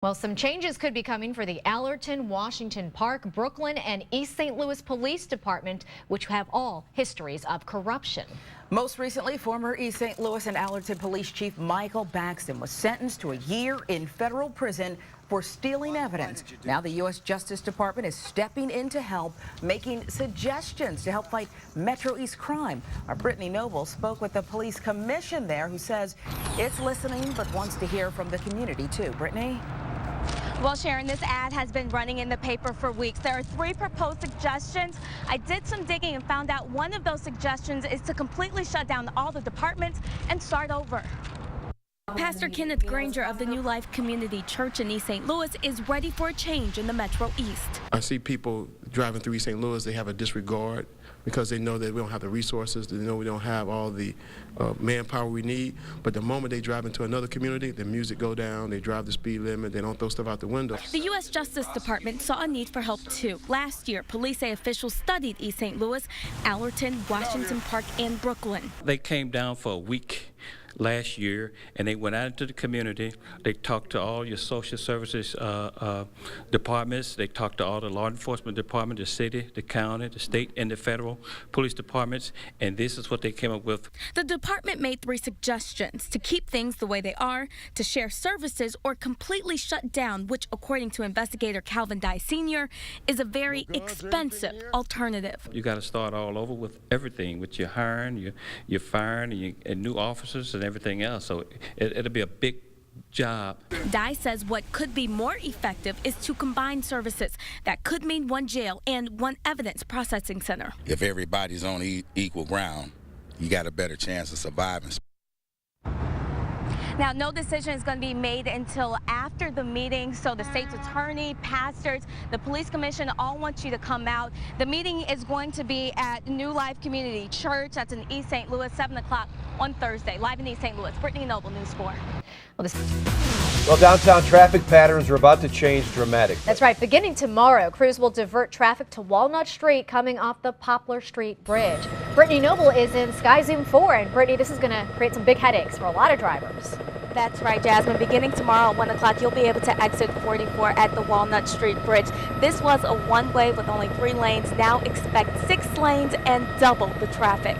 Well, some changes could be coming for the Allerton, Washington Park, Brooklyn, and East St. Louis Police Department, which have all histories of corruption. Most recently, former East St. Louis and Allerton Police Chief Michael Baxton was sentenced to a year in federal prison for stealing evidence. Now the U.S. Justice Department is stepping in to help, making suggestions to help fight Metro East crime. Our Brittany Noble spoke with the police commission there, who says it's listening but wants to hear from the community too. Brittany? Well, Sharon, this ad has been running in the paper for weeks. There are 3 proposed suggestions. I did some digging and found out one of those suggestions is to completely shut down all the departments and start over. Pastor Kenneth Granger of the New Life Community Church in East St. Louis is ready for a change in the Metro East. I see people driving through East St. Louis, they have a disregard because they know that we don't have the resources, they know we don't have all the manpower we need. But the moment they drive into another community, the music go down, they drive the speed limit, they don't throw stuff out the window. The U.S. Justice Department saw a need for help too. Last year, police say officials studied East St. Louis, Allerton, Washington Park, and Brooklyn. They came down for a week last year, and they went out into the community. They talked to all your social services departments. They talked to all the law enforcement departments, the city, the county, the state, and the federal police departments, and this is what they came up with. The department made 3 suggestions: to keep things the way they are, to share services, or completely shut down, which, according to investigator Calvin Dye Sr., is a very expensive alternative. You got to start all over with everything, with your hiring, your firing, and new officers, and everything else. So it'll be a big job. Dye says what could be more effective is to combine services. That could mean 1 jail and 1 evidence processing center. If everybody's on equal ground, you got a better chance of surviving. Now, no decision is going to be made until after the meeting, so the state's attorney, pastors, the police commission all want you to come out. The meeting is going to be at New Life Community Church. That's in East St. Louis, 7 o'clock on Thursday. Live in East St. Louis, Brittany Noble, News 4. Well, downtown traffic patterns are about to change dramatically. That's right. Beginning tomorrow, crews will divert traffic to Walnut Street coming off the Poplar Street Bridge. Brittany Noble is in Sky Zoom 4, and Brittany, this is going to create some big headaches for a lot of drivers. That's right, Jasmine. Beginning tomorrow at 1 o'clock, you'll be able to exit 44 at the Walnut Street Bridge. This was a one-way with only 3 lanes. Now expect 6 lanes and double the traffic.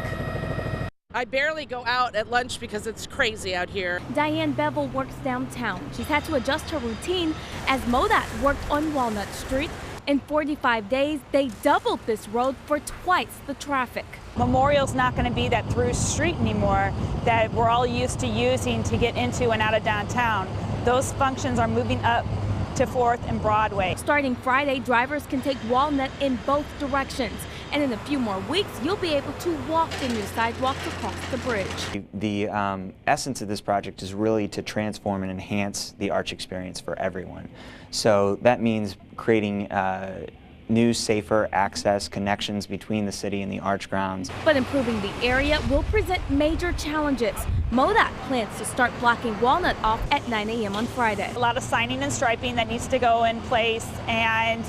I barely go out at lunch because it's crazy out here. Diane Bevel works downtown. She's had to adjust her routine as MoDOT worked on Walnut Street. In 45 days, they doubled this road for twice the traffic. Memorial's not going to be that through street anymore that we're all used to using to get into and out of downtown. Those functions are moving up to 4th and Broadway. Starting Friday, drivers can take Walnut in both directions. And in a few more weeks, you'll be able to walk the new sidewalks across the bridge. The essence of this project is really to transform and enhance the arch experience for everyone. So that means creating new, safer access connections between the city and the arch grounds. But improving the area will present major challenges. MoDOT plans to start blocking Walnut off at 9 a.m. on Friday. A lot of signing and striping that needs to go in place, and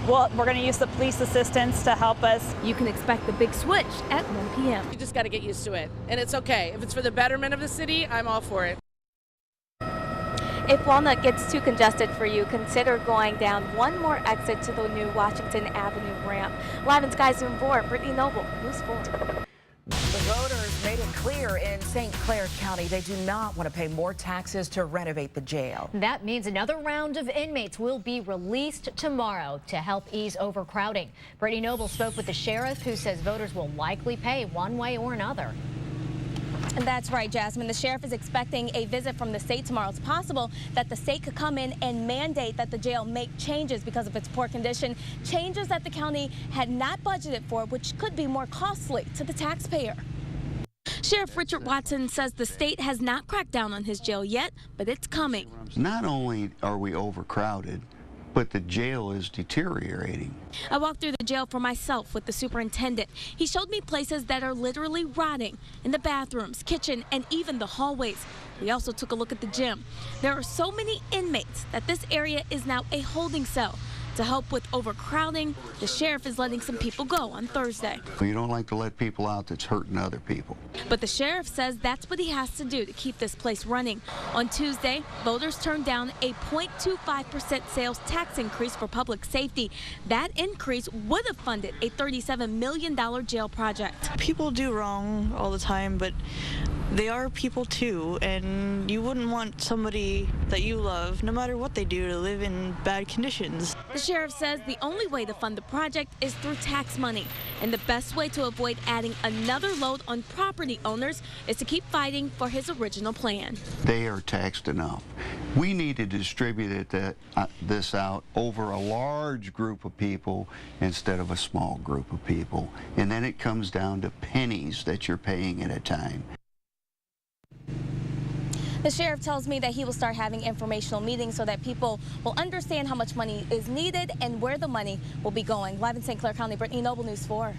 we're going to use the police assistance to help us. You can expect the big switch at 1 p.m. You just got to get used to it, and it's okay. If it's for the betterment of the city, I'm all for it. If Walnut gets too congested for you, consider going down 1 more exit to the new Washington Avenue ramp. Live in Sky Zoom 4, Brittany Noble, News 4. The voters made it clear in St. Clair County they do not want to pay more taxes to renovate the jail. That means another round of inmates will be released tomorrow to help ease overcrowding. Brittany Noble spoke with the sheriff, who says voters will likely pay one way or another. And that's right, Jasmine. The sheriff is expecting a visit from the state tomorrow. It's possible that the state could come in and mandate that the jail make changes because of its poor condition, changes that the county had not budgeted for, which could be more costly to the taxpayer. Sheriff Richard Watson says the state has not cracked down on his jail yet, but it's coming. Not only are we overcrowded, but the jail is deteriorating. I walked through the jail for myself with the superintendent. He showed me places that are literally rotting in the bathrooms, kitchen, and even the hallways. We also took a look at the gym. There are so many inmates that this area is now a holding cell. To help with overcrowding, the sheriff is letting some people go on Thursday. You don't like to let people out that's hurting other people. But the sheriff says that's what he has to do to keep this place running. On Tuesday, voters turned down a 0.25% sales tax increase for public safety. That increase would have funded a $37 million jail project. People do wrong all the time, but they are people too, and you wouldn't want somebody that you love, no matter what they do, to live in bad conditions. The sheriff says the only way to fund the project is through tax money, and the best way to avoid adding another load on property owners is to keep fighting for his original plan. They are taxed enough. We need to distribute this out over a large group of people instead of a small group of people, and then it comes down to pennies that you're paying at a time. The sheriff tells me that he will start having informational meetings so that people will understand how much money is needed and where the money will be going. Live in St. Clair County, Brittany Noble, News 4.